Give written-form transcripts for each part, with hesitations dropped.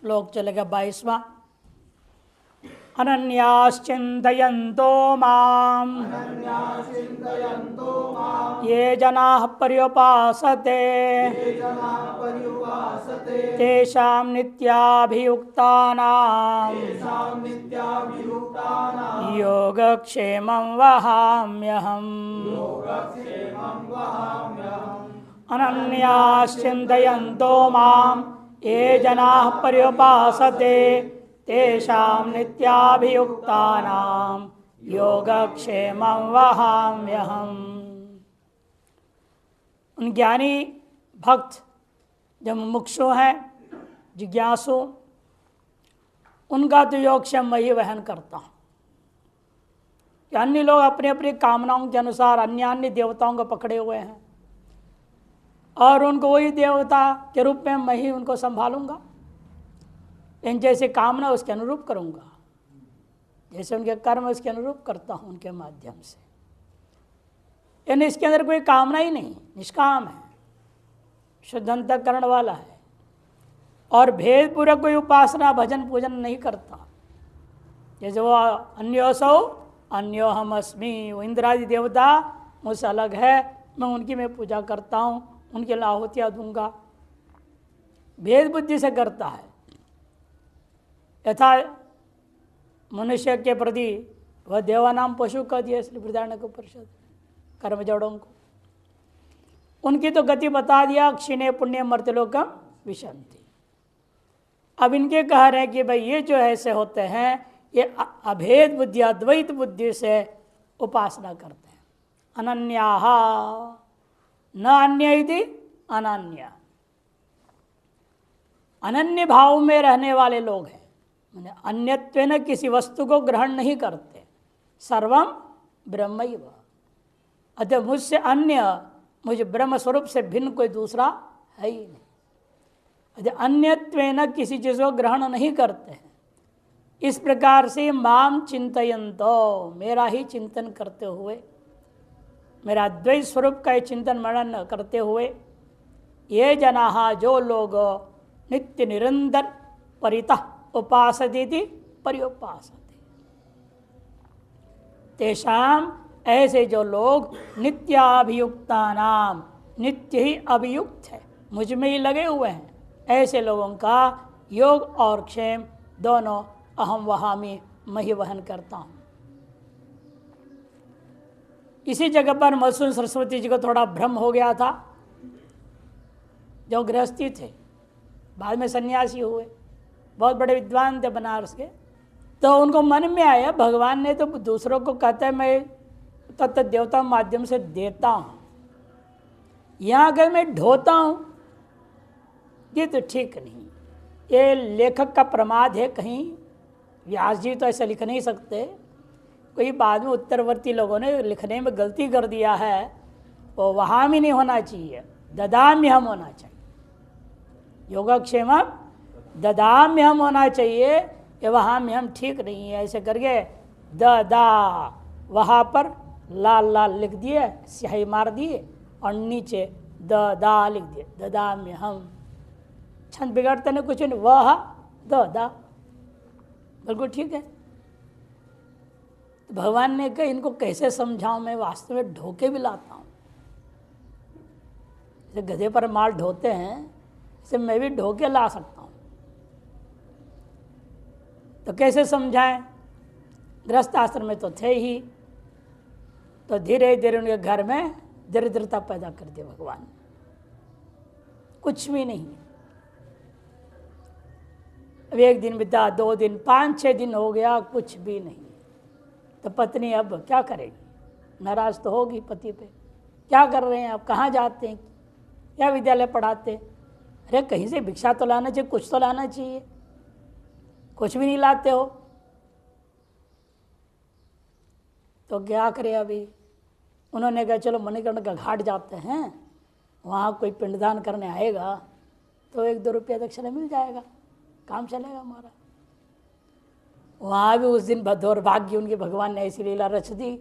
श्लोक चलेगा 22वां। अनन्याश्चिन्तयन्तो माम् ये जनाः पर्युपासते तेषां नित्याभियुक्तानां योगक्षेमं वहाम्यहम्। अनन्याश्चिन्तयन्तो माम् ये जनाः पर्युपासते तेषां नित्याभियुक्तानां योगक्षेमं वहाम्यहम्। उन ज्ञानी भक्त जो मुमुक्षु हैं, जिज्ञासु, उनका तो योगक्षेम मैं ही वहन करता हूँ। अन्य लोग अपने अपनी कामनाओं के अनुसार अन्य अन्य देवताओं को पकड़े हुए हैं और उनको वही देवता के रूप में मैं ही उनको संभालूंगा। इन जैसे कामना उसके अनुरूप करूंगा, जैसे उनके कर्म उसके अनुरूप करता हूं उनके माध्यम से। यानी इसके अंदर कोई कामना ही नहीं, निष्काम है, शुद्ध अंतःकरण वाला है और भेदपूर्वक कोई उपासना भजन पूजन नहीं करता। जैसे वो अन्योसौ अन्यो हम अस्मि, वो इंद्रादि देवता मुझसे अलग है, मैं उनकी मैं पूजा करता हूँ, उनके लिए आहुतियाँ दूंगा, भेद बुद्धि से करता है। यथा मनुष्य के प्रति वह देवानाम पशु कह दिया इसलिए बृहदारण्यक उपनिषद कर्म जड़ों को, उनकी तो गति बता दिया, क्षीणे पुण्य मर्त्यलोकम विशंति। अब इनके कह रहे हैं कि भाई ये जो ऐसे होते हैं ये अभेद बुद्धि अद्वैत बुद्धि से उपासना करते हैं। अनन्याः न अन्य इति अनन्या, अनन्य भाव में रहने वाले लोग हैं, अन्यत्वेन किसी वस्तु को ग्रहण नहीं करते। सर्वम ब्रह्मैव, अतः मुझसे अन्य, मुझे ब्रह्म स्वरूप से भिन्न कोई दूसरा है ही नहीं। अतः अन्यत्वेन किसी चीज़ को ग्रहण नहीं करते हैं। इस प्रकार से माम चिंतयन्तो, मेरा ही चिंतन करते हुए, मेरा द्वैत स्वरूप का चिंतन मनन करते हुए, ये जनाः जो लोग नित्य निरंतर परितः उपासते पर्युपासते, तेषाम ऐसे जो लोग नित्याभियुक्तानाम, नित्य ही अभियुक्त है, मुझ में ही लगे हुए हैं, ऐसे लोगों का योग और क्षेम दोनों अहम वहामी मैं ही वहन करता हूँ। इसी जगह पर मधुसूदन सरस्वती जी को थोड़ा भ्रम हो गया था। जो गृहस्थी थे, बाद में सन्यासी हुए, बहुत बड़े विद्वान थे बनारस के, तो उनको मन में आया भगवान ने तो दूसरों को कहता है मैं तत्व देवता माध्यम से देता हूँ, यहाँ अगर मैं ढोता हूँ ये तो ठीक नहीं, ये लेखक का प्रमाद है। कहीं व्यास जी तो ऐसा लिख नहीं सकते, कोई बाद में उत्तरवर्ती लोगों ने लिखने में गलती कर दिया है, वो वहाँ भी नहीं होना चाहिए, ददाम्यहम होना चाहिए, योगक्षेम ददाम्यहम होना चाहिए, ये वहाँ में हम ठीक नहीं है। ऐसे करके द दा वहाँ पर लाल लाल लिख दिए, स्याही मार दिए और नीचे द दा लिख दिए, ददाम्यहम। छंद बिगड़ते नहीं, कुछ नहीं, वह द दा बिल्कुल ठीक है। तो भगवान ने कहा इनको कैसे समझाऊं, मैं वास्तव में ढोके भी लाता हूँ, जैसे गधे पर माल ढोते हैं इसे मैं भी ढोके ला सकता हूँ। तो कैसे समझाएं, गृहस्थ आश्रम में तो थे ही, तो धीरे धीरे उनके घर में दरिद्रता पैदा कर दी भगवान ने, कुछ भी नहीं। अब एक दिन बीता, 2 दिन, 5-6 दिन हो गया, कुछ भी नहीं। तो पत्नी अब क्या करेगी, नाराज तो होगी पति पे, क्या कर रहे हैं आप, कहाँ जाते हैं, क्या विद्यालय पढ़ाते, अरे कहीं से भिक्षा तो लाना चाहिए, कुछ तो लाना चाहिए, कुछ भी नहीं लाते हो। तो क्या करें अभी, उन्होंने कहा चलो मणिकर्ण का घाट जाते हैं, वहाँ कोई पिंडदान करने आएगा तो 1-2 रुपया दक्षिणा मिल जाएगा, काम चलेगा हमारा। वहाँ भी उस दिन दुर्भाग्य उनके भगवान ने ऐसी लीला रच दी,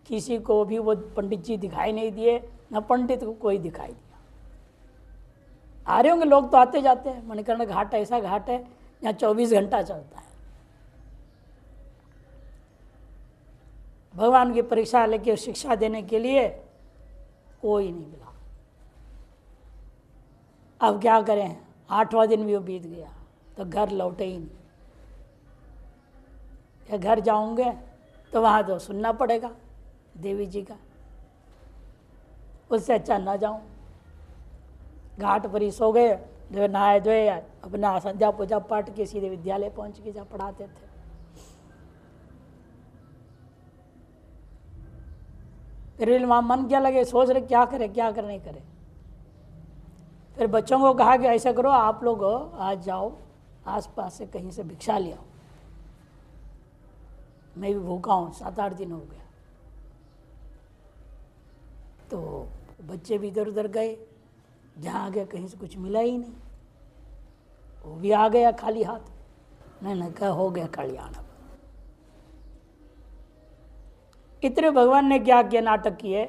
किसी को भी वो पंडित जी दिखाई नहीं दिए, न पंडित को कोई दिखाई दिया। आ रहे होंगे लोग तो आते जाते हैं, मणिकर्ण घाट ऐसा घाट है यहाँ 24 घंटा चलता है। भगवान की परीक्षा लेके शिक्षा देने के लिए कोई नहीं मिला। अब क्या करें, 8वां दिन भी वो बीत गया तो घर लौटे ही नहीं। या घर जाऊंगे तो वहाँ तो सुनना पड़ेगा देवी जी का, उससे अच्छा ना जाऊं। घाट पर ही सो गए, जो नहाए धोए अपना संध्या पूजा पाठ के सीधे विद्यालय पहुंच के जहाँ पढ़ाते थे। फिर वहाँ मन क्या लगे, सोच रहे क्या करे क्या करे नहीं करे। फिर बच्चों को कहा कि ऐसा करो, आप लोग आज जाओ आसपास से कहीं से भिक्षा ले आओ, मैं भी भूखा हूँ, 7-8 दिन हो गया। तो बच्चे भी इधर उधर गए, जहाँ गए कहीं से कुछ मिला ही नहीं। वो भी आ गया खाली हाथ। मैंने कहा हो गया कल्याण। इतने भगवान ने क्या किया, नाटक किए।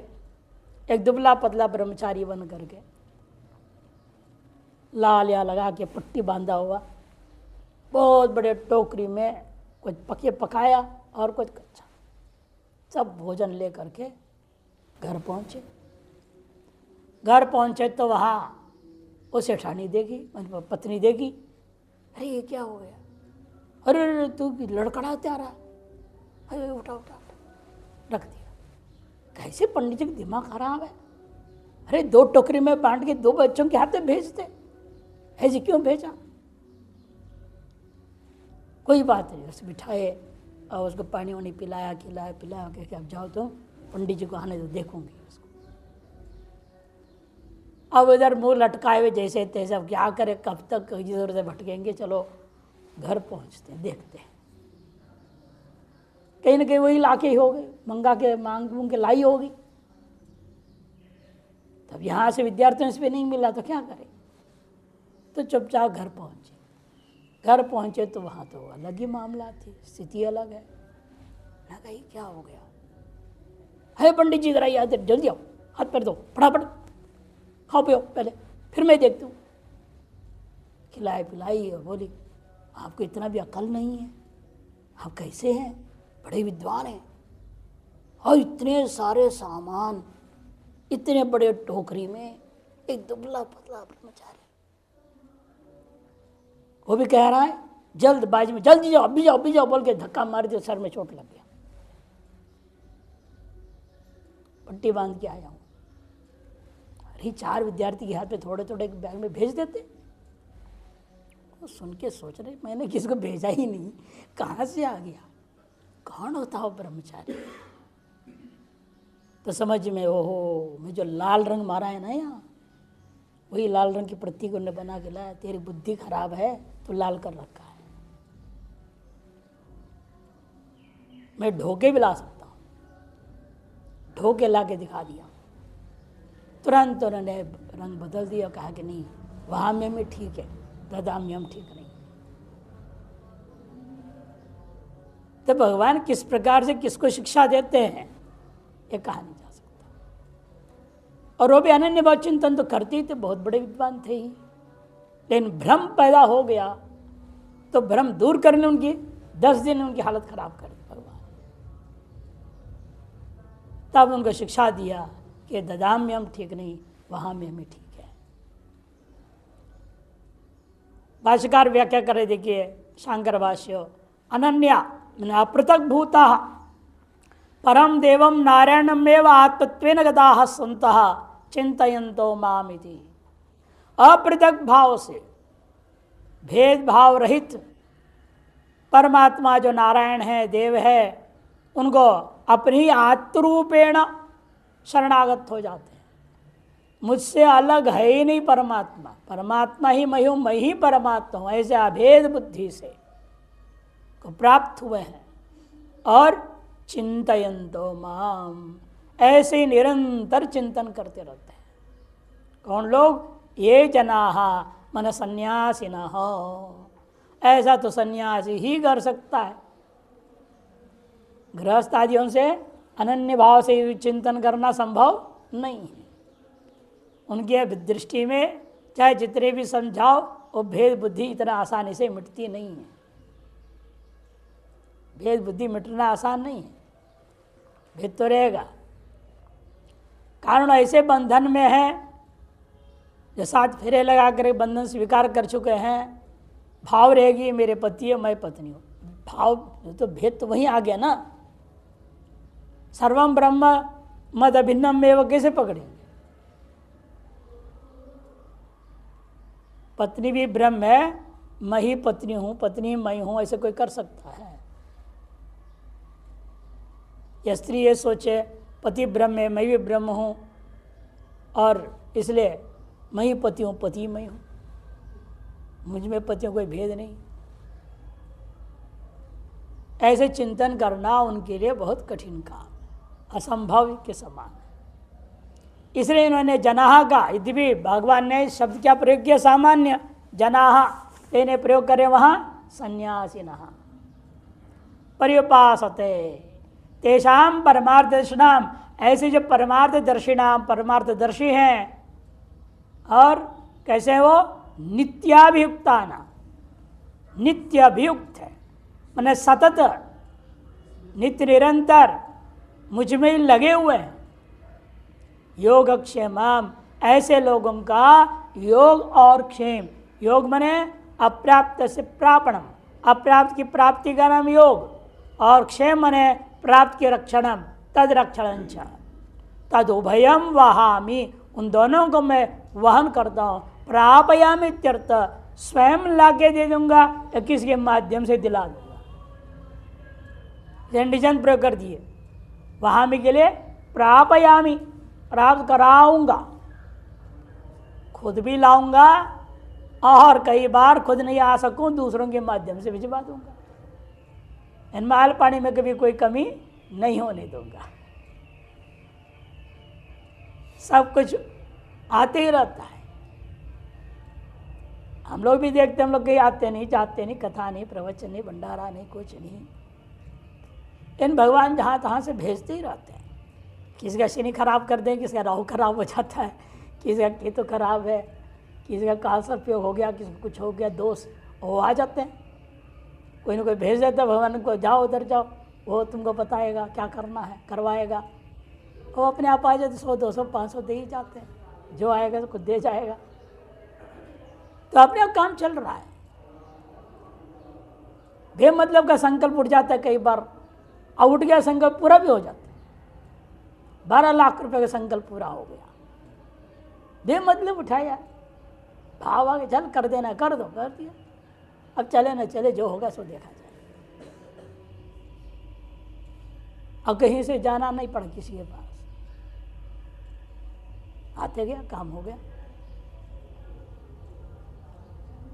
एक दुबला पतला ब्रह्मचारी बन करके लाल या लगा के पट्टी बांधा हुआ, बहुत बड़े टोकरी में कुछ पकाया और कुछ कच्चा, सब भोजन ले करके घर पहुंचे। घर पहुंचे तो वहाँ वो सेठानी देखी, पत्नी देखी, अरे ये क्या हो गया, अरे तू लड़खड़ाते आ रहा, अरे उठा उठा रख दिया। कैसे पंडित जी का दिमाग खराब है, अरे 2 टोकरी में बांट के 2 बच्चों के हाथ में भेजते, ऐसे क्यों भेजा। कोई बात नहीं, उसे बिठाए और उसको पानी वानी पिलाया खिलाया पिलाया के अब जाओ तुम पंडित जी को आने दो, देखूंगी उसको। अब इधर मुंह लटकाए हुए जैसे तैसे, अब क्या करे, कब तक इधर उधर भटकेंगे। चलो घर पहुंचते हैं, देखते हैं। कहीं ना कहीं वही लाके ही हो गए, मंगा के मांग के लाई होगी। तब यहाँ से विद्यार्थियों से भी नहीं मिला तो क्या करें, तो चुपचाप घर पहुंचे। घर पहुंचे तो वहाँ तो अलग ही मामला थी, स्थिति अलग है। लगा ये क्या हो गया, है पंडित जी जरा याद जल्दी आओ, हाथ पैर दो, फटाफट खाओ पियो पहले, फिर मैं देखती हूँ। खिलाई पिलाई और बोली आपको इतना भी अकल नहीं है, आप कैसे हैं, बड़े विद्वान हैं, और इतने सारे सामान इतने बड़े टोकरी में, एक दुबला पतला ब्रह्मचारी, वो भी कह रहा है जल्दबाजी में जल्दी जाओ अभी जाओ बोल के धक्का मार दिया, सर में चोट लग गया। पट्टी बांध के आया हूँ। अरे 4 विद्यार्थी के हाथ में थोड़े थोड़े बैग में भेज देते। वो सुन के सोच रहे मैंने किसको भेजा ही नहीं, कहाँ से आ गया, कौन होता हो ब्रह्मचारी। तो समझ में ओहो, मैं जो लाल रंग मारा है ना यहाँ, वही लाल रंग की प्रतीक उन्होंने बना के लाया। तेरी बुद्धि खराब है तो लाल कर रखा है, मैं ढोके भी ला सकता हूँ। ढोके ला के दिखा दिया, तुरंत उन्होंने रंग बदल दिया, कहा कि नहीं वहाँ में ठीक है, ददाम्यम ठीक नहीं। तो भगवान किस प्रकार से किसको शिक्षा देते हैं ये कहा नहीं जा सकता। और वो भी अनन्य भाव चिंतन तो करते ही थे, बहुत बड़े विद्वान थे ही, लेकिन भ्रम पैदा हो गया तो भ्रम दूर करने उनकी 10 दिन उनकी हालत खराब कर दी भगवान। तब उनको शिक्षा दिया कि ददाम्यम ठीक नहीं, वहां में हमें ठीक है। भाष्यकार व्याख्या करे, देखिए शांकर भाष्य, अनन्या अपृथक भूता परम देवम नारायणमेव आत्मत्वेन गताः सन्तः चिंतयन्तो माम इति। अपृथक भाव से, भेदभाव रहित परमात्मा जो नारायण है, देव है, उनको अपनी आत्मरूपेण शरणागत हो जाते हैं। मुझसे अलग है ही नहीं परमात्मा, परमात्मा ही मैं हूँ, मैं ही परमात्मा हूँ, ऐसे अभेद बुद्धि से को प्राप्त हुए हैं। और चिंतयन्तो माम, ऐसे ही निरंतर चिंतन करते रहते हैं। कौन लोग? ये जनाः मन सन्यासिनः। ऐसा तो सन्यासी ही कर सकता है। गृहस्थ आदियों से अनन्य भाव से चिंतन करना संभव नहीं है। उनकी दृष्टि में चाहे जितने भी समझाओ वो भेद बुद्धि इतना आसानी से मिटती नहीं है। भेद बुद्धि मिटना आसान नहीं है, भेद तो रहेगा। कारण ऐसे बंधन में है जो 7 फेरे लगा कर बंधन स्वीकार कर चुके हैं, भाव रहेगी मेरे पति है मैं पत्नी हूँ, भाव तो भेद तो वहीं आ गया ना। सर्वम ब्रह्म मद अभिन्नम में वो कैसे पकड़ेंगे? पत्नी भी ब्रह्म है, मैं ही पत्नी हूँ, पत्नी मैं हूँ, ऐसे कोई कर सकता है? या स्त्री ये सोचे पति ब्रह्म है, मैं भी ब्रह्म हूँ और इसलिए मैं ही पति हूँ, पति मैं हूँ, मुझ में पतियों कोई भेद नहीं। ऐसे चिंतन करना उनके लिए बहुत कठिन काम, असंभव के समान। इसलिए इन्होंने जनाह का, यद्यपि भगवान ने शब्द क्या प्रयोग किया? सामान्य जनाह, लेने प्रयोग करें वहाँ संन्यासिनः पर्युपासते तेषाम परमार्थदर्शिनाम, ऐसे जो परमार्थदर्शिनाम परमार्थदर्शी हैं और कैसे वो नित्याभियुक्ता नाम, नित्य अभियुक्त है मैंने सतत नित्य निरंतर मुझ में ही लगे हुए हैं। योगक्षेमम, ऐसे लोगों का योग और क्षेम, योग मने अप्राप्त से प्रापणम, अप्राप्त की प्राप्ति का नाम योग, और क्षेम मने प्राप्त के रक्षणम तद रक्षण तद उभयम वहामी, उन दोनों को मैं वहन करता हूँ। प्रापयामी इत्यर्थ, स्वयं लाके दे दूंगा या किसके माध्यम से दिला दूंगा। इंडिजन प्रयोग कर दिए, वहामी के लिए प्रापयामी, प्राप्त कराऊंगा, खुद भी लाऊंगा और कई बार खुद नहीं आ सकूं दूसरों के माध्यम से भिजवा दूंगा। इन माल पानी में कभी कोई कमी नहीं होने दूंगा। सब कुछ आते ही रहता है। हम लोग भी देखते, हम लोग कहीं आते नहीं, जाते नहीं, कथा नहीं, प्रवचन नहीं, भंडारा नहीं, कुछ नहीं। इन भगवान जहाँ तहाँ से भेजते ही रहते हैं। किसी का शनि खराब कर दें, किसी का राहु खराब हो जाता है, किसी का केतु खराब है, किसी का काल सर्पयोग हो गया, किसी को कुछ हो गया दोष, वो आ जाते हैं। कोई ना कोई भेज देता है भगवान को, जाओ उधर जाओ, वो तुमको बताएगा क्या करना है, करवाएगा। वो अपने आप आ जाते, 100 200 500 दे ही जाते हैं, जो आएगा तो खुद दे जाएगा। तो अपने आप काम चल रहा है। बेमतलब का संकल्प उठ जाता है कई बार, और उठ गया संकल्प पूरा भी हो जाता है। 12 लाख रुपए का संकल्प पूरा हो गया, बेमतलब उठाया, भाव आगे चल कर देना, कर दो, कर दिया। अब चले ना चले, जो होगा सो देखा जाए। अब कहीं से जाना नहीं पड़ा किसी के पास, आते गया, काम हो गया।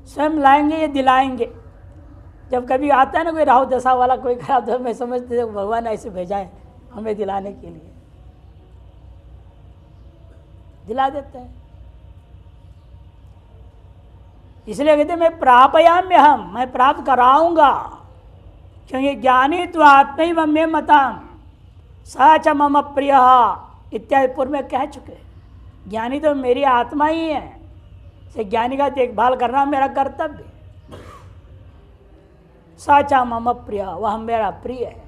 स्वयं लाएंगे या दिलाएंगे। जब कभी आता है ना कोई राहु दशा वाला कोई खराब, तो मैं समझते थे भगवान ऐसे भेजा है हमें दिलाने के लिए, दिला देते हैं। इसलिए कहते मैं प्रापयाम्य, हम मैं प्राप्त कराऊंगा, क्योंकि ज्ञानी तो आत्मैव मे मतम सच मम प्रिय इत्यादि पूर्व में कह चुके। ज्ञानी तो मेरी आत्मा ही है, से ज्ञानी का देखभाल करना मेरा कर्तव्य। सचा मम प्रिय, वह मेरा प्रिय है।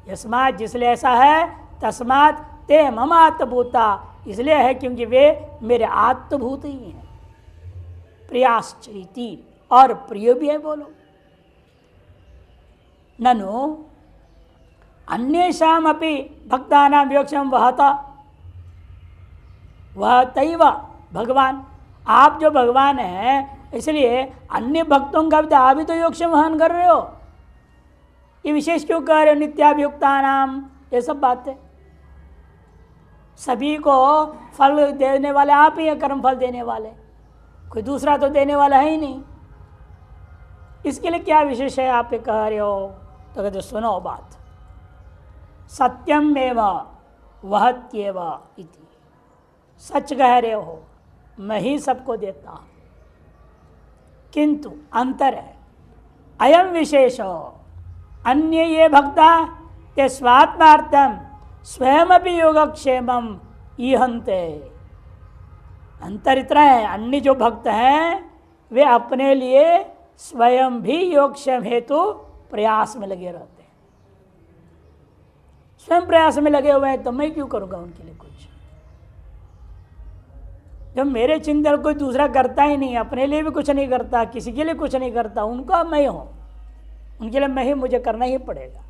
यस्मात्, जिसलिए ऐसा है, तस्मात् ते मम आत्मभूता, इसलिए है क्योंकि वे मेरे आत्मभूत ही हैं। प्रियाश्चैति, और प्रिय भी है बोलो। ननु अन्येषाम अपि भक्तानां विवक्षं वहता, वह तैव भगवान, आप जो भगवान हैं इसलिए अन्य भक्तों का भी आप भी तो योगक्षेम वहन कर रहे हो। ये विशेष क्यों कह रहे हो? नित्याभियुक्ता नाम, ये सब बातें। सभी को फल देने वाले आप ही हैं, कर्म फल देने वाले, कोई दूसरा तो देने वाला है ही नहीं। इसके लिए क्या विशेष है आप ये कह रहे हो? तो कहते सुनो बात, सत्यम एव वहत्येव इति, सच कह रहे हो, मैं ही सबको देता हूं, किंतु अंतर है। अयम विशेषो अन्य ये भक्ता ते स्वात्मार्थम स्वयं योगक्षेमम ईहंते। अंतर इतना है, अन्य जो भक्त हैं वे अपने लिए स्वयं भी योगक्षेम हेतु प्रयास में लगे रहते हैं। स्वयं प्रयास में लगे हुए हैं तो मैं क्यों करूंगा उनके लिए कुछ? जब मेरे चिंतन कोई दूसरा करता ही नहीं, अपने लिए भी कुछ नहीं करता, किसी के लिए कुछ नहीं करता, उनका मैं हूं, उनके लिए मैं ही मुझे करना ही पड़ेगा।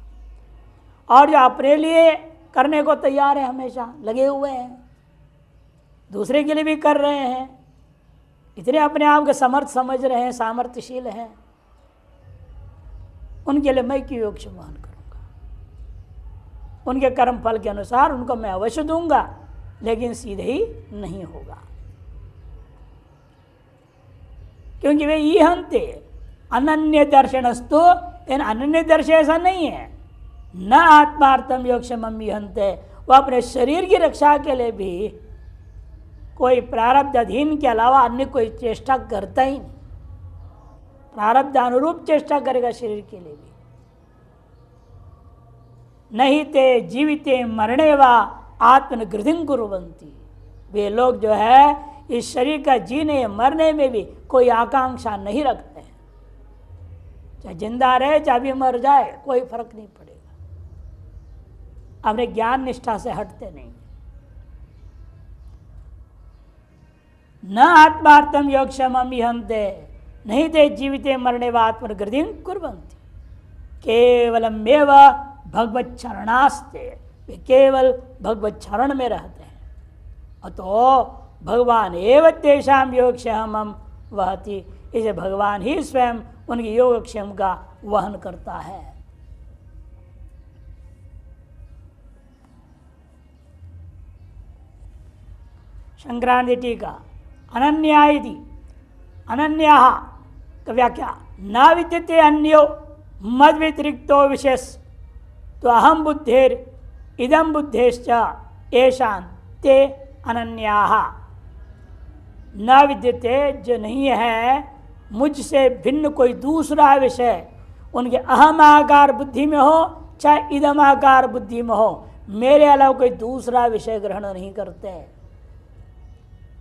और जो अपने लिए करने को तैयार है, हमेशा लगे हुए हैं, दूसरे के लिए भी कर रहे हैं, इतने अपने आप को समर्थ समझ रहे हैं, सामर्थ्यशील हैं, उनके लिए मैं क्यों योगक्षेम वहन करूंगा? उनके कर्म फल के अनुसार उनको मैं अवश्य दूंगा, लेकिन सीधे ही नहीं होगा, क्योंकि वे ईहंते अनन्य दर्शनस्तु, अनन्य दर्शन ऐसा नहीं है। न आत्मार्थम योगक्षेमम ईहंते, वह अपने शरीर की रक्षा के लिए भी कोई प्रारब्ध अधीन के अलावा अन्य कोई चेष्टा करता ही नहीं। प्रारब्ध अनुरूप चेष्टा करेगा शरीर के लिए भी। नहीं ते जीविते मरणे वा आत्मनिगृधिं कुर्वन्ति, वे लोग जो है इस शरीर का जीने मरने में भी कोई आकांक्षा नहीं रखते हैं। चाहे जिंदा रहे चाहे भी मर जाए, कोई फर्क नहीं पड़ेगा। अपने ज्ञान निष्ठा से हटते नहीं। न आत्मार्थम योगक्षेमम ईहन्ते, नहीं ते जीविते मरणे वा आत्मनिगृधिं कुर्वन्ति, केवलमेव भगवत चरणास्ते, वे केवल भगवत चरण में रहते हैं। अतो भगवान एवं तेषाम योगक्षेमम वहति, इसे भगवान ही स्वयं उनकी योगक्षेम का वहन करता है। शंकरानंद टीका अनन्या इति, अनन्याः का व्याख्या न विद्यते अन्यो मद व्यतिरिक्तो विशेष तो अहम बुद्धेर इदम बुद्धेश्च येषां ते अनन्याः। न विद्यते, जो नहीं है मुझसे भिन्न कोई दूसरा विषय, उनके अहम आकार बुद्धि में हो चाहे इदम आकार बुद्धि में हो, मेरे अलावा कोई दूसरा विषय ग्रहण नहीं करते।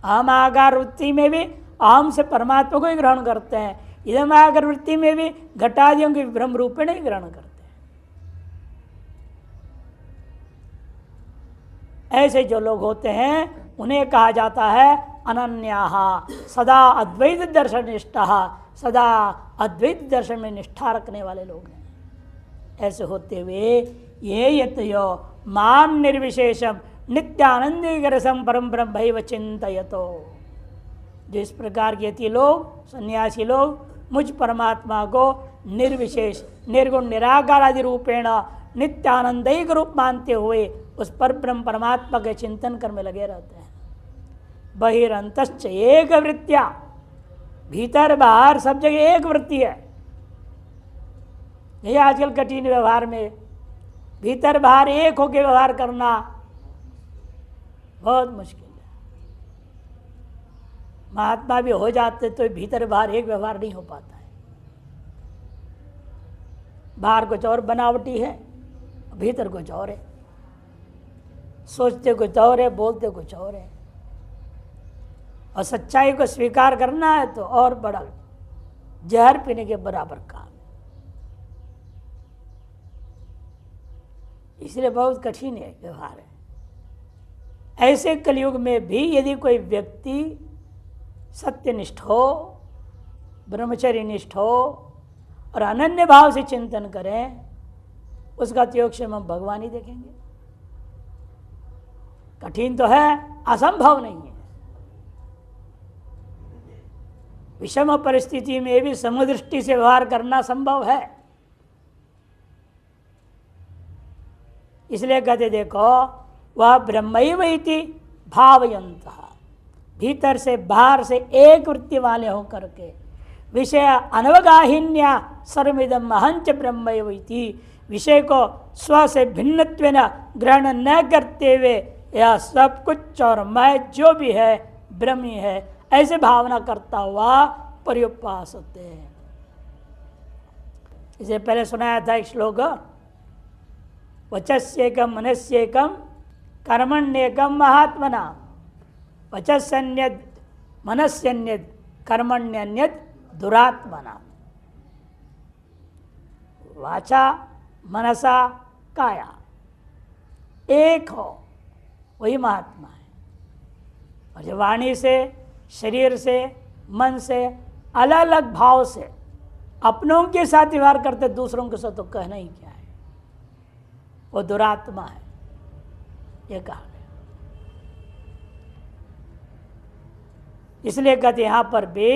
अहम आकार वृत्ति में भी अहम से परमात्मा को ही ग्रहण करते हैं, इदम आकार वृत्ति में भी घटादियों के ब्रह्म रूपेण ही ग्रहण करते हैं। ऐसे जो लोग होते हैं उन्हें कहा जाता है अनन्याः, सदा अद्वैत दर्शन निष्ठा, सदा अद्वैत दर्शन में निष्ठा रखने वाले लोग हैं। ऐसे होते हुए ये यतयो माम निर्विशेषम नित्यानंदीकरसम परम ब्रह्मैव चिन्तयतो, जो इस प्रकार के यति लोग, सन्यासी लोग मुझ परमात्मा को निर्विशेष निर्गुण निराकार आदि रूपेण नित्यानंदिक रूप मानते हुए उस पर ब्रह्म परमात्मा के चिंतन करने लगे रहते हैं। बहिरंतश्च एक वृत्तिया, भीतर बाहर सब जगह एक वृत्ति है। ये आजकल कठिन व्यवहार में भीतर बाहर एक होकर व्यवहार करना बहुत मुश्किल है। महात्मा भी हो जाते तो भीतर बाहर एक व्यवहार नहीं हो पाता है। बाहर कुछ और बनावटी है, भीतर कुछ और है, सोचते कुछ और है, बोलते कुछ और है। और सच्चाई को स्वीकार करना है तो और बड़ा जहर पीने के बराबर काम है। इसलिए बहुत कठिन है व्यवहार है। ऐसे कलयुग में भी यदि कोई व्यक्ति सत्यनिष्ठ हो, ब्रह्मचर्य निष्ठ हो और अनन्य भाव से चिंतन करें, उसका योगक्षेम हम भगवान ही देखेंगे। कठिन तो है, असंभव नहीं है। विषम परिस्थिति में भी समदृष्टि से व्यवहार करना संभव है। इसलिए कहते देखो, वह ब्रह्मैव इति भावयन्तः, भीतर से बाहर से एक वृत्ति वाले होकर के विषय अनवगाहिन्या सर्वमिदं अहंच ब्रह्मैव इति, विषय को स्व से भिन्नत्वेन ग्रहण न करते हुए यह सब कुछ और मैं जो भी है ब्रह्म ही है, ऐसे भावना करता हुआ पर्युपास होते हैं। इसे पहले सुनाया था एक श्लोक, वचस्येकम मनस्येकम कर्मण्येकम महात्मना, वचस्यन्यद मनस्यन्यद कर्मण्यन्यद दुरात्मना वाचा मनसा काया एक हो, वही महात्मा है। और जो वाणी से, शरीर से, मन से अलग अलग भाव से अपनों के साथ व्यवहार करते, दूसरों के साथ तो कहना ही क्या है, वो दुरात्मा है, ये कहा गया। इसलिए कहते यहां पर भी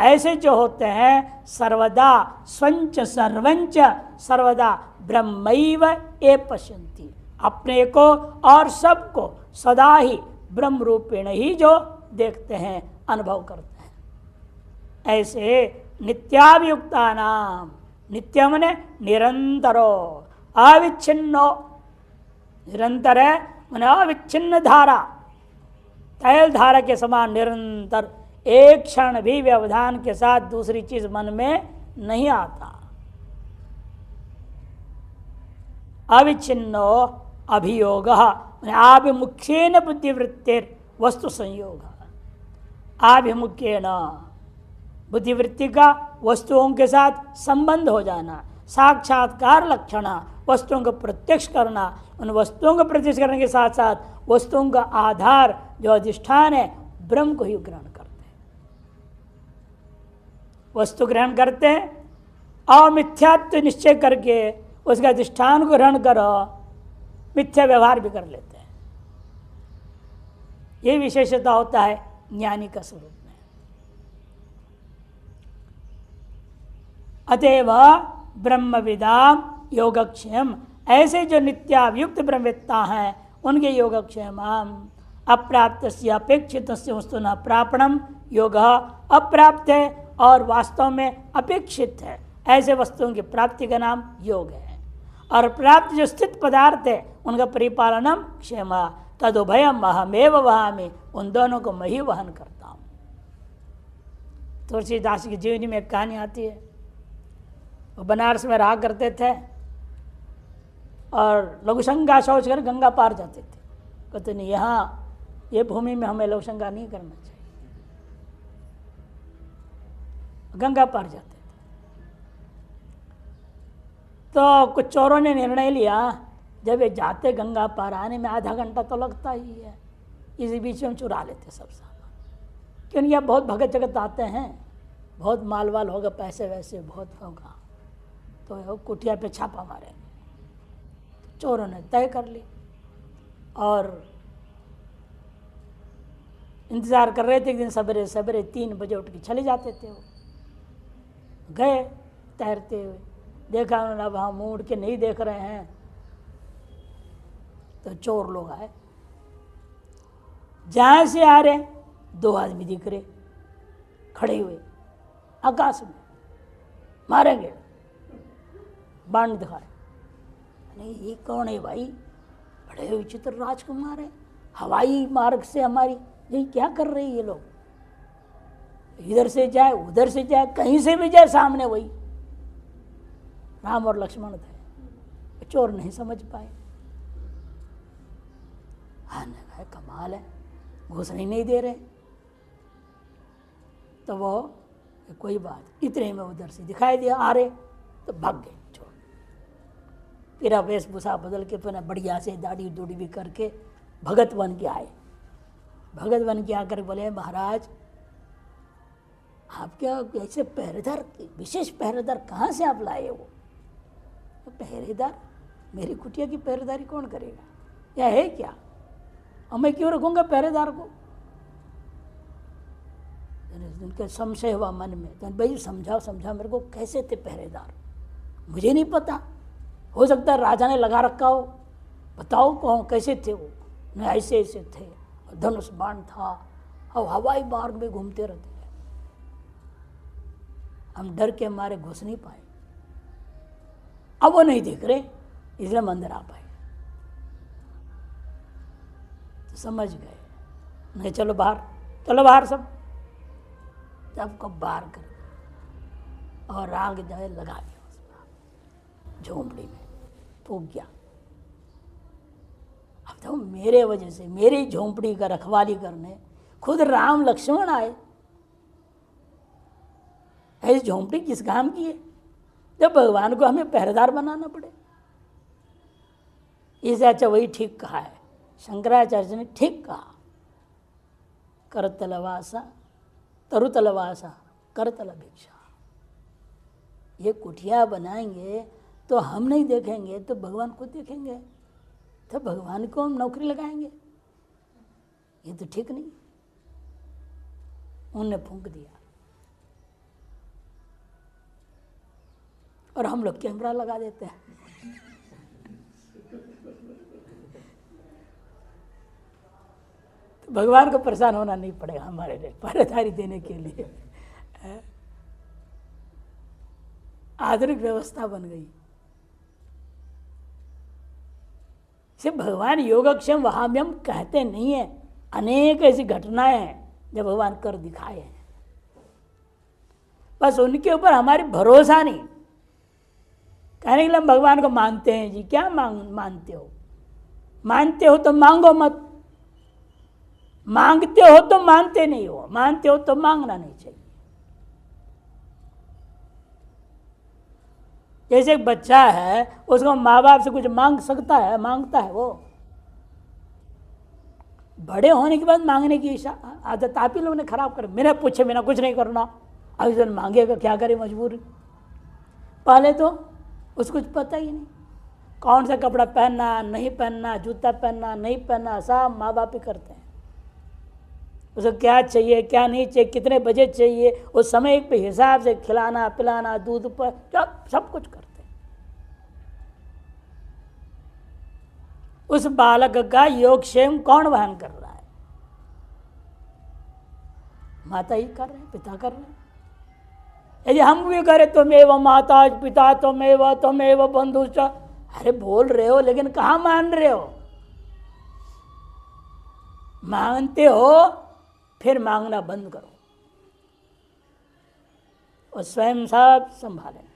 ऐसे जो होते हैं सर्वदा स्वंच सर्वंच सर्वदा ब्रह्मैव ए पश्यन्ति, अपने को और सबको सदा ही ब्रह्म रूपेण ही जो देखते हैं, अनुभव करते हैं। ऐसे नित्याभियुक्ता नाम, नित्य मने निरंतरो, अविच्छिन्नो, निरंतर है मैंने अविच्छिन्न धारा, तैल धारा के समान निरंतर, एक क्षण भी व्यवधान के साथ दूसरी चीज मन में नहीं आता। अविच्छिन्नो अभियोग, आभिमुख्येन बुद्धिवृत्तिर वस्तु संयोग, आभिमुख्येन बुद्धिवृत्ति का वस्तुओं के साथ संबंध हो जाना, साक्षात्कार लक्षण, वस्तुओं को प्रत्यक्ष करना, उन वस्तुओं को प्रत्यक्ष करने के साथ साथ वस्तुओं का आधार जो अधिष्ठान है ब्रह्म को ही ग्रहण करते हैं। वस्तु ग्रहण करते हैं और मिथ्यात्व निश्चय करके उसका अधिष्ठान को ग्रहण करो, मिथ्या व्यवहार भी कर लेते हैं। ये विशेषता होता है ज्ञानी का स्वरूप में। अतएव ब्रह्मविदाम योगक्षेम, ऐसे जो नित्याभियुक्त ब्रह्मवेत्ता हैं उनके योगक्षेम अप्राप्त अपेक्षित वस्तु न प्रापणम योग, अप्राप्त है और वास्तव में अपेक्षित है ऐसे वस्तुओं की प्राप्ति का नाम योग है। और प्राप्त जो स्थित पदार्थ है उनका परिपालनम क्षेम, तदुभयम अहमेव वहामि, उन दोनों को मैं ही वहन करता हूँ। तुलसीदास की जीवनी में एक कहानी आती है, वो बनारस में रहा करते थे और लघुशंका सोच कर गंगा पार जाते थे। कहते नहीं, यहाँ ये भूमि में हमें लघुशंका नहीं करना चाहिए, गंगा पार जाते थे। तो कुछ चोरों ने निर्णय लिया, जब ये जाते गंगा पार आने में आधा घंटा तो लगता ही है, इसी बीच में हम चुरा लेते सब सामान, क्योंकि यहाँ बहुत भगत जगत आते हैं, बहुत माल वाल होगा, पैसे वैसे बहुत होगा, तो कुटिया पे छापा मारेंगे। चोरों ने तय कर ली और इंतज़ार कर रहे थे। एक दिन सवेरे सवेरे 3 बजे उठ के चले जाते थे। वो गए तैरते हुए, देखा उन्होंने, अब हम मुड़ के नहीं देख रहे हैं तो चोर लोग आए। जहाँ से आ रहे 2 आदमी दिख रहे खड़े हुए आकाश में, मारेंगे, बाण दिखाए। नहीं, ये कौन है भाई? बड़े विचित्र राजकुमार है, हवाई मार्ग से हमारी ये क्या कर रहे हैं ये लोग? इधर से जाए उधर से जाए, कहीं से भी जाए सामने वही। राम और लक्ष्मण थे, चोर नहीं समझ पाए। हाँ, कमाल है, घुसने नहीं दे रहे। तो वो कोई बात, इतने में उधर से दिखाई दिया आ रहे, तो भाग गए चोर। फिर वेशभूषा बदल के फिर बढ़िया से दाढ़ी दूढ़ी भी करके भगत बन के आए। भगत बन के आकर बोले, महाराज आप क्या ऐसे पहरेदार, विशेष पहरेदार कहाँ से आप लाए? वो तो पहरेदार, मेरी कुटिया की पहरेदारी कौन करेगा? या है क्या? और मैं क्यों रखूंगा पहरेदार को? उनका संशय हुआ मन में, तो भाई समझाओ समझाओ मेरे को, कैसे थे पहरेदार? मुझे नहीं पता, हो सकता है राजा ने लगा रखा हो, बताओ कौन कैसे थे वो? नहीं, ऐसे ऐसे थे, धनुष बाण था और हवाई मार्ग में घूमते रहते थे, हम डर के मारे घुस नहीं पाए। अब वो नहीं दिख रहे, इसलिए हम अंदर आ पाए। तो समझ गए, नहीं चलो बाहर, चलो बाहर सब। सबको बाहर कर और आग जाए लगा दिया उसमें, झोंपड़ी में फूक गया। अब तो मेरे वजह से, मेरी झोंपड़ी का रखवाली करने खुद राम लक्ष्मण आए। ऐसी झोंपड़ी किस काम की है जब भगवान को हमें पहरेदार बनाना पड़े। इससे अच्छा वही ठीक कहा है, शंकराचार्य ने ठीक कहा, करतलवासा तरुतलवासा करतल भिक्षा। ये कुटिया बनाएंगे तो हम नहीं देखेंगे तो भगवान खुद देखेंगे, तो भगवान को हम नौकरी लगाएंगे, ये तो ठीक नहीं। उनने फूंक दिया और हम लोग कैमरा लगा देते हैं। तो भगवान को परेशान होना नहीं पड़ेगा हमारे लिए पहरेदारी देने के लिए। आधुनिक व्यवस्था बन गई। सिर्फ भगवान योगक्षेम वहाम्यम कहते नहीं है, अनेक ऐसी घटनाएं हैं जब भगवान कर दिखाए हैं, बस उनके ऊपर हमारी भरोसा नहीं। कहने के लिए हम भगवान को मानते हैं जी, क्या मानते हो? मानते हो तो मांगो मत, मांगते हो तो मानते नहीं हो, मानते हो तो मांगना नहीं चाहिए। जैसे एक बच्चा है, उसको माँ बाप से कुछ मांग सकता है, मांगता है वो। बड़े होने के बाद मांगने की आदत आप ही लोगों ने खराब कर, मेरा पूछे बिना कुछ नहीं करना, अभी जन मांगेगा क्या करे, मजबूरी। पहले तो उसको कुछ पता ही नहीं, कौन सा कपड़ा पहनना नहीं पहनना, जूता पहनना नहीं पहनना, सब माँ बाप ही करते हैं। उसको क्या चाहिए क्या नहीं चाहिए, कितने बजे चाहिए, उस समय पे हिसाब से खिलाना पिलाना, दूध पर सब कुछ करते हैं। उस बालक का योगक्षेम कौन वहन कर रहा है? माता ही कर रहे हैं, पिता कर रहे हैं। यदि हम भी करें तुमेव माता पिता तुमेव बंधु, अरे बोल रहे हो लेकिन कहाँ मान रहे हो? मानते हो फिर मांगना बंद करो और स्वयं सब संभालें।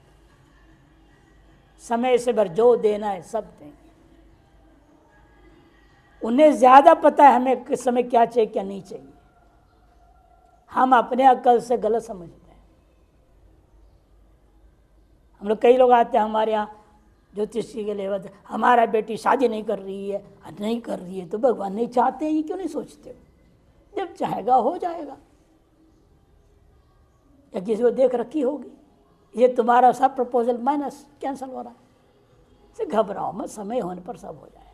समय से भर जो देना है सब देंगे। उन्हें ज्यादा पता है हमें किस समय क्या चाहिए क्या नहीं चाहिए। हम अपने अक्ल से गलत समझते हैं। हम लोग कई लोग आते हैं हमारे यहाँ ज्योतिष के लिए, हमारा बेटी शादी नहीं कर रही है, नहीं कर रही है तो भगवान नहीं चाहते हैं, ये क्यों नहीं सोचते? जब चाहेगा हो जाएगा, या किसी को देख रखी होगी, ये तुम्हारा सब प्रपोजल माइनस कैंसिल हो रहा है, से घबराओ मत, समय होने पर सब हो जाएगा।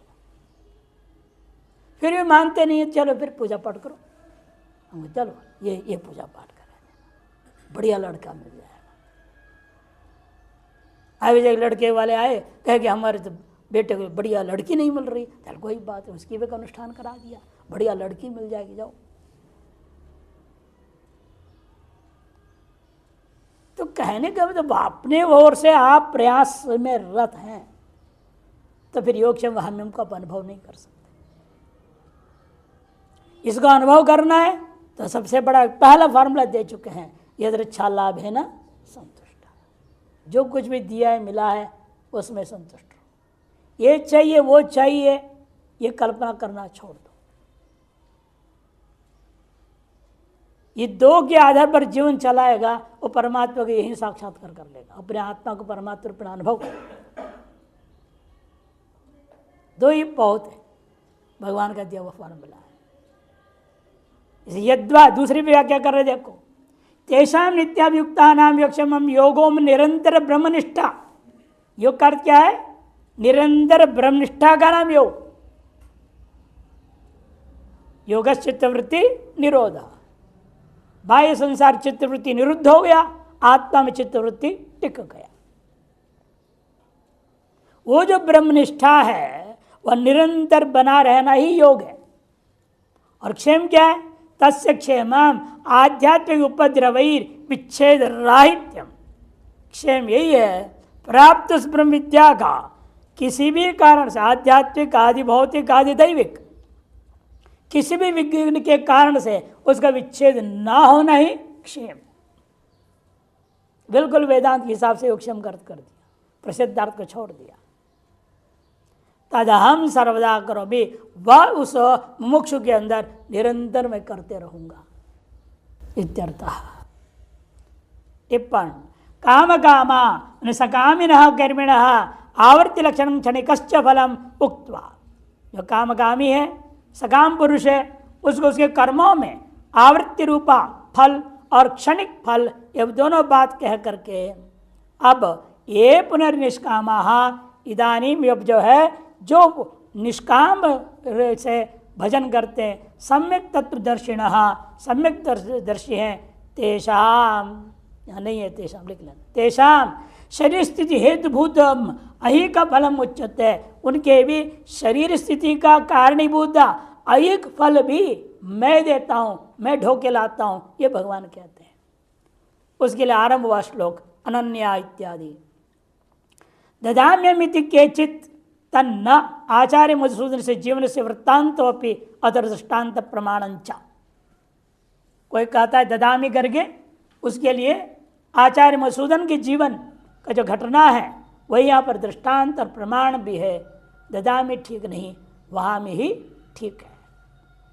फिर भी मानते नहीं है, चलो फिर पूजा पाठ करो। हम चलो ये पूजा पाठ करें, बढ़िया लड़का मिल जाएगा। अभी एक लड़के वाले आए, कहे कि हमारे तो बेटे को बढ़िया लड़की नहीं मिल रही, चल कोई बात है, उसकी भी एक अनुष्ठान करा दिया, बढ़िया लड़की मिल जाएगी, जाओ। तो कहने का मतलब अपने ओर से आप प्रयास में रत हैं तो फिर योगक्षेम वहाम्यम का अनुभव नहीं कर सकते। इसका अनुभव करना है तो सबसे बड़ा पहला फॉर्मूला दे चुके हैं, यदृच्छा लाभ है ना संतुष्ट। जो कुछ भी दिया है मिला है उसमें संतुष्ट रहो। ये चाहिए वो चाहिए ये कल्पना करना छोड़ दो। ये दो के आधार पर जीवन चलाएगा वो परमात्मा को यही साक्षात्कार कर लेगा, अपने आत्मा को परमात्मा रूप में अनुभव करेगा। दो ही बहुत है, भगवान का दिया हुआ फॉर्मूला है। यद्वा दूसरी व्याख्या कर रहे देखो, तेषाम नित्याभियुक्ता नाम योगक्षेमम योगोम निरंतर ब्रह्मनिष्ठा। योग का अर्थ क्या है? निरंतर ब्रह्मनिष्ठा का नाम योग। योग चित्तवृत्ति निरोध, बाह्य संसार चित्तवृत्ति निरुद्ध हो गया, आत्मा में चित्तवृत्ति टिक गया। वो जो ब्रह्मनिष्ठा है वह निरंतर बना रहना ही योग है। और क्षेम क्या है? तस्य क्षेमम आध्यात्मिक उपद्रवैर विच्छेद राहित्यम। क्षेम यही है, प्राप्त उस ब्रह्म विद्या का किसी भी कारण से, आध्यात्मिक आदि भौतिक आदि दैविक, किसी भी विघ्न के कारण से उसका विच्छेद ना होना ही क्षेम। बिल्कुल वेदांत के हिसाब से योगक्षेम कर दिया, प्रसिद्धार्थ को छोड़ दिया। तदहम सर्वदा करो भी, वह उस मुमुक्षु के अंदर निरंतर मैं करते रहूंगा। इत्यर्थः। टिप्पण काम कामा सकामिनः कर्मिणः आवर्ति लक्षण क्षणिकश्च फलम उक्त्वा, जो कामकामी है, सकाम पुरुष है, उसको उसके कर्मों में आवृत्ति रूपा फल और क्षणिक फल, ये दोनों बात कह करके अब ये पुनर्निष्कामा इदानीम, अब जो है जो निष्काम से भजन करते हैं, सम्यक तत्वदर्शिणः, सम्यक दर्शी हैं, तेषाम, यहाँ नहीं है तेषाम, लिख लेना, तेषाम शरीर स्थिति हेतुभूतम अहिक फलम उच्यते, उनके भी शरीर स्थिति का कारणीभूत अहिक फल भी मैं देता हूँ, मैं ढोके लाता हूँ, ये भगवान कहते हैं। उसके लिए आरंभ हुआ श्लोक अनन्या इत्यादि। ददाम्यमिति केचित तन्न आचार्य मधुसूदन से जीवन से वृत्तांतोपि अतर दृष्टांत प्रमाणंच। कोई कहता है ददामी करके, उसके लिए आचार्य मधुसूदन के जीवन का जो घटना है वही यहाँ पर दृष्टांत और प्रमाण भी है। ददामी ठीक नहीं, वहाँ में ही ठीक है।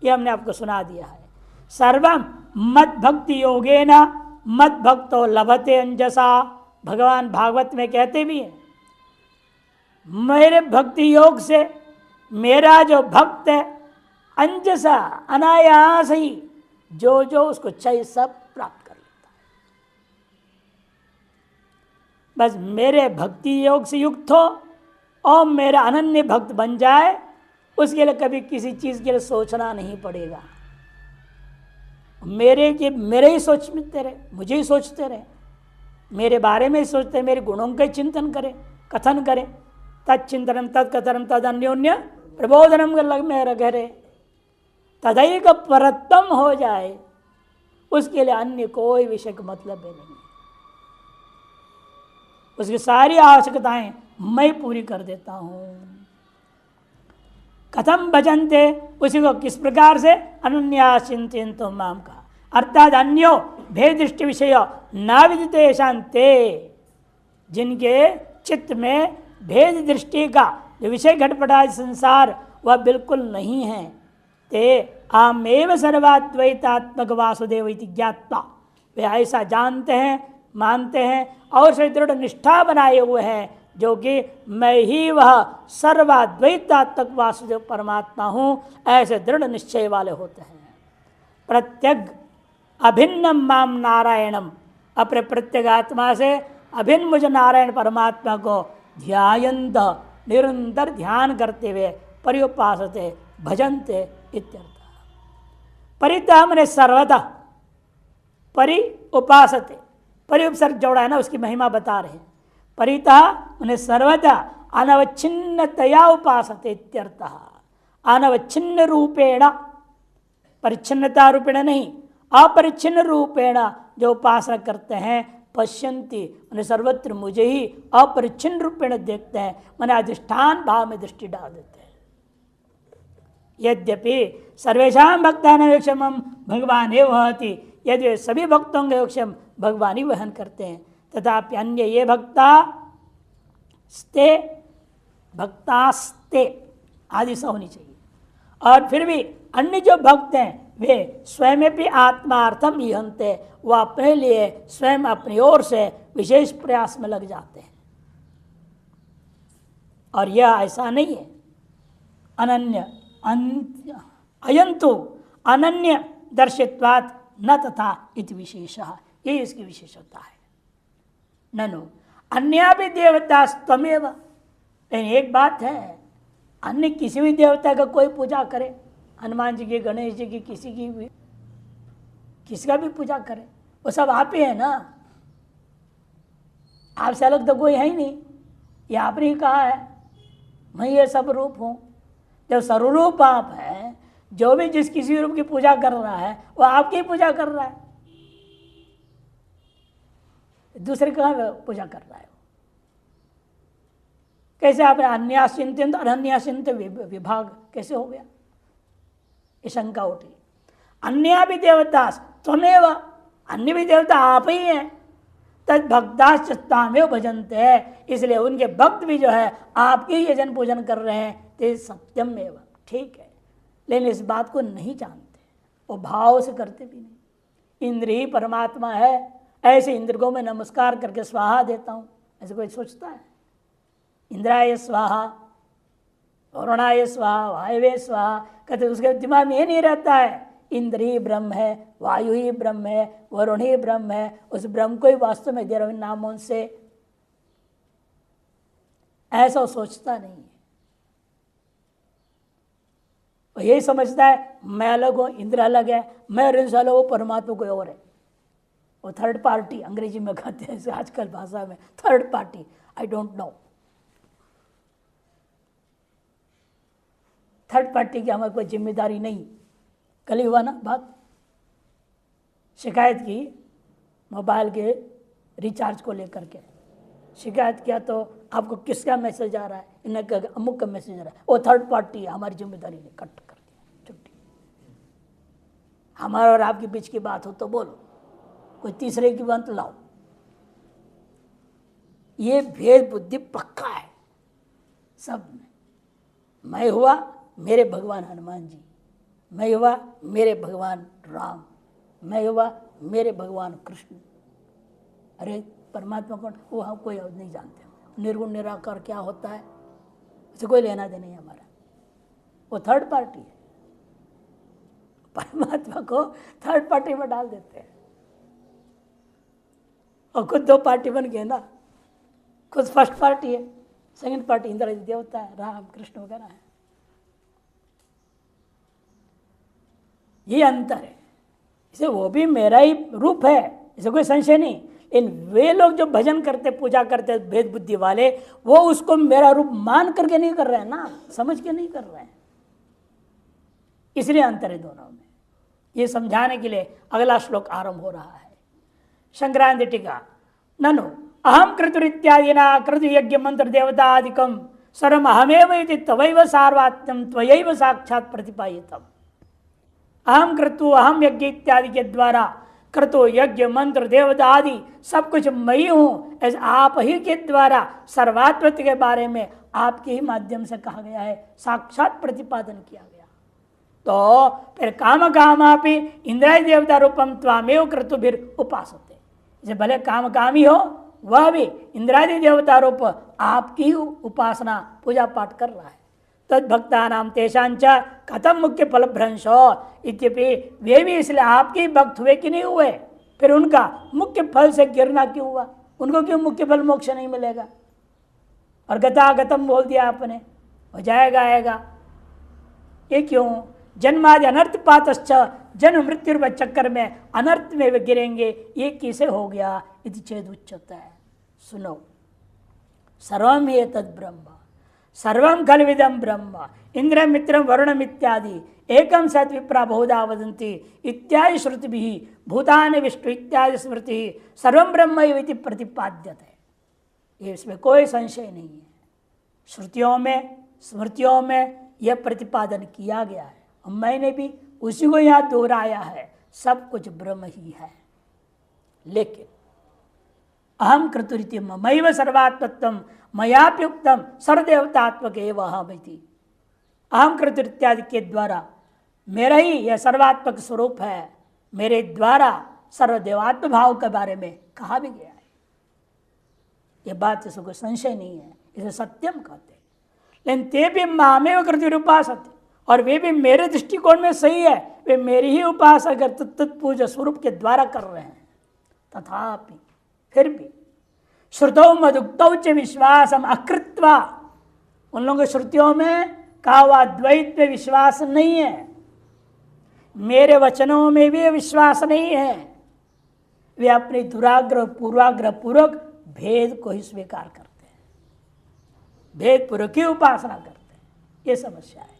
ये हमने आपको सुना दिया है। सर्वम मद भक्ति योगेन मद भक्तो लभते अंजसा, भगवान भागवत में कहते भी हैं, मेरे भक्ति योग से मेरा जो भक्त है अंजसा अनायास ही जो जो उसको चाहिए सब प्राप्त कर लेता है। बस मेरे भक्ति योग से युक्त हो और मेरा अनन्य भक्त बन जाए, उसके लिए कभी किसी चीज़ के लिए सोचना नहीं पड़ेगा। मेरे ही सोचते रहे, मुझे ही सोचते रहे, मेरे बारे में ही सोचते, मेरे गुणों का चिंतन करें, कथन करें, तत्चिंतनम तत्कथनम तद अन्योन्य प्रबोधनम लग में रहे, तदैक परत्तम हो जाए, उसके लिए अन्य कोई विषय का मतलब है नहीं। उसकी सारी आवश्यकताएं मैं पूरी कर देता हूँ। कथम भजन्ते, उसी को किस प्रकार से, अनन्या चिंतयन्तो माम का, अर्थात अन्यो भेद दृष्टि विषय न विदिते शांते, जिनके चित्त में भेद दृष्टि का जो विषय घटपटादि संसार वह बिल्कुल नहीं है, ते आमेव सर्वाद्वैतात्मक वासुदेव इति ज्ञात्वा, वे ऐसा जानते हैं, मानते हैं और से दृढ़ निष्ठा बनाए हुए हैं, जो कि मैं ही वह सर्वाद्वैतात्मक वासुदेव परमात्मा हूँ, ऐसे दृढ़ निश्चय वाले होते हैं। प्रत्यग अभिन्नम माम नारायणम, अपने प्रत्येक आत्मा से अभिन्न मुझ नारायण परमात्मा को ध्यायन्त, निरंतर ध्यान करते हुए, पर्युपासते भजन्ते इत्यर्थ। परितः मैंने सर्वतः, परि उपासते, परि उपसर्ग जोड़ा है ना, उसकी महिमा बता रहे हैं। परितः उन्हें सर्वदा अनवच्छिन्नतया उपासते इत्यर्थः। अनवच्छिन्न रूपेण, परिच्छिन्नता रूपेण नहीं, अपरिच्छिन्न रूपेण जो उपासना करते हैं, पश्यन्ति उन्हें सर्वत्र मुझे ही अपरिच्छिन्न रूपेण देखते हैं, मैंने अधिष्ठान भाव में दृष्टि डाल देते हैं। यद्यपि सर्वेषां भक्तानां योगक्षेमं भगवान एव वहति, यदि सभी भक्तों के योगक्षेम भगवान ही वहन करते हैं, तथापि अन्य ये भक्तास्ते आदि सा होनी चाहिए। और फिर भी अन्य जो भक्त हैं वे स्वयं भी आत्मार्थम इहन्ते, वह अपने लिए स्वयं अपनी ओर से विशेष प्रयास में लग जाते हैं। और यह ऐसा नहीं है, अनन्य अयंतु अनन्य दर्शित्वात् न तथा इति विशेषः, ये इसकी विशेषता है। ननु अन्या भी देवता स्वमेव, लेकिन एक बात है, अन्य किसी भी देवता का कोई पूजा करे, हनुमान जी की, गणेश जी की, किसी की भी, किसका भी पूजा करे, वो सब आप ही है ना, आपसे अलग तो कोई है ही नहीं। ये आपने ही कहा है मैं ये सब रूप हूँ। जब सर्वरूप आप है, जो भी जिस किसी रूप की पूजा कर रहा है वो आपकी ही पूजा कर रहा है, दूसरे कहाँ पूजा कर रहा है। कैसे आपने अन्याचिंतन और अन्याचिंत विभाग कैसे हो गया, ये शंका उठी। अन्य भी देवता त्वमेव, अन्य भी देवता आप ही हैं, तद भक्ताश्चतामेव भजनते हैं, इसलिए उनके भक्त भी जो है आपके ही यजन पूजन कर रहे हैं, ते सत्यम एवं, ठीक है। लेकिन इस बात को नहीं जानते, वो भाव से करते भी नहीं। इंद्र ही परमात्मा है ऐसे इंद्र को मैं नमस्कार करके स्वाहा देता हूँ, ऐसे कोई सोचता है? इंद्राय स्वाहा, वरुणाय स्वाहा, वायवे स्वाहा कहते, उसके दिमाग में ये नहीं रहता है इंद्र ही ब्रह्म है, वायु ही ब्रह्म है, वरुण ही ब्रह्म है, उस ब्रह्म को ही वास्तव में दे रहा हूं नामों से, ऐसा वो सोचता नहीं है। वो यही समझता है मैं अलग हूं, इंद्र अलग है, मैं अलग हूं, वो परमात्मा कोई और है। वो थर्ड पार्टी अंग्रेजी में कहते हैं, आजकल भाषा में third party, I don't know. Third party की हमारी कोई जिम्मेदारी नहीं। कल ही हुआ ना बात, शिकायत की मोबाइल के रिचार्ज को लेकर के, शिकायत किया तो आपको किसका मैसेज आ रहा है, इन्हें कहा अमुक का मैसेज आ रहा है, वो थर्ड पार्टी है, हमारी जिम्मेदारी नहीं, कट कर दिया, छुट्टी। हमारा और आपके बीच की बात हो तो बोलो, कोई तीसरे की बात लाओ। ये भेद बुद्धि पक्का है सब में। मैं हुआ मेरे भगवान हनुमान जी, मैं हुआ मेरे भगवान राम, मैं हुआ मेरे भगवान कृष्ण। अरे परमात्मा कौन, वो हम कोई और नहीं जानते। निर्गुण निराकार क्या होता है, उसे कोई लेना देना नहीं हमारा, वो थर्ड पार्टी है। परमात्मा को थर्ड पार्टी में डाल देते हैं और खुद दो पार्टी बन गए ना। खुद फर्स्ट पार्टी है, सेकंड पार्टी इंद्र देवता है, राम कृष्ण वगैरह है। ये अंतर है। इसे वो भी मेरा ही रूप है, इसे कोई संशय नहीं। इन वे लोग जो भजन करते पूजा करते भेद बुद्धि वाले, वो उसको मेरा रूप मान करके नहीं कर रहे हैं ना, समझ के नहीं कर रहे हैं, इसलिए अंतर है दोनों में। ये समझाने के लिए अगला श्लोक आरंभ हो रहा है। संक्रांति टीका, ननु अहम क्रतुर इत्यादिना क्रतु यज्ञ मंत्र देवतादिकम सर्वम अहमेव इति तवैव सार्वात्म्यम त्वयैव साक्षात् प्रतिपादितम्। अहम क्रतु अहम यज्ञ इत्यादि के द्वारा क्रतु यज्ञ मंत्र देवता आदि सब कुछ मैं ही हूं, ऐसे आप ही के द्वारा सर्वात्मत्व के बारे में आपके ही माध्यम से कहा गया है, साक्षात प्रतिपादन किया गया। तो फिर काम कामापि इंद्राय देवता रूपम त्वामेव क्रतुभिर उपासते, जैसे भले काम कामी हो वह भी इंद्रादि देवता रूप आपकी ही उपासना पूजा पाठ कर रहा है। तद भक्ता नाम तेषांच कथम मुख्य फल भ्रंश इत्यपि, वे भी इसलिए आपके भक्त हुए कि नहीं हुए, फिर उनका मुख्य फल से गिरना क्यों हुआ, उनको क्यों मुख्य फल मोक्ष नहीं मिलेगा। और गतागतम बोल दिया आपने, हो जाएगा आएगा, ये क्यों? जन्मादि अनर्थ पातश्च, जन्म मृत्यु चक्कर में अनर्थ में वे गिरेंगे, ये किसे हो गया? इति चेद उच्यते है। सुनो, सर्वम ये तद ब्रह्म सर्वम खलविदम ब्रह्म इंद्र मित्रम वरुणम इत्यादि एकम सत विप्रा बहुधा वदन्ति इत्यादि श्रुति भी भूतानि विष्णु इत्यादि स्मृति सर्वम ब्रह्म इति प्रतिपाद्यते। ये इसमें कोई संशय नहीं है, श्रुतियों में स्मृतियों में यह प्रतिपादन किया गया है और मैंने भी उसी को यहाँ दोहराया है, सब कुछ ब्रह्म ही है। लेकिन अहम क्रतुरिति ममैव सर्वात्मत्वम मयाप्युक्तम सर्वदेवतात्मक एव अहमिति। अहम क्रतुर इत्यादि के द्वारा मेरा ही यह सर्वात्मक स्वरूप है, मेरे द्वारा सर्वदेवात्म भाव के बारे में कहा भी गया है। यह बात से कोई संशय नहीं है, इसे सत्यम कहते हैं। लेकिन ते भी मामेव क्रतुर उपासते, और वे भी मेरे दृष्टिकोण में सही है, वे मेरी ही उपासना अगर तत्पूजा स्वरूप के द्वारा कर रहे हैं। तथापि फिर भी श्रुतौ मदुक्तौ च विश्वासम अकृत्वा, उन लोगों की श्रुतियों में कहा हुआ द्वैत में विश्वास नहीं है, मेरे वचनों में भी विश्वास नहीं है, वे अपने दुराग्रह पूर्वाग्रह पूर्वक भेद को ही स्वीकार करते हैं, भेद पूर्वक की उपासना करते हैं। ये समस्या है।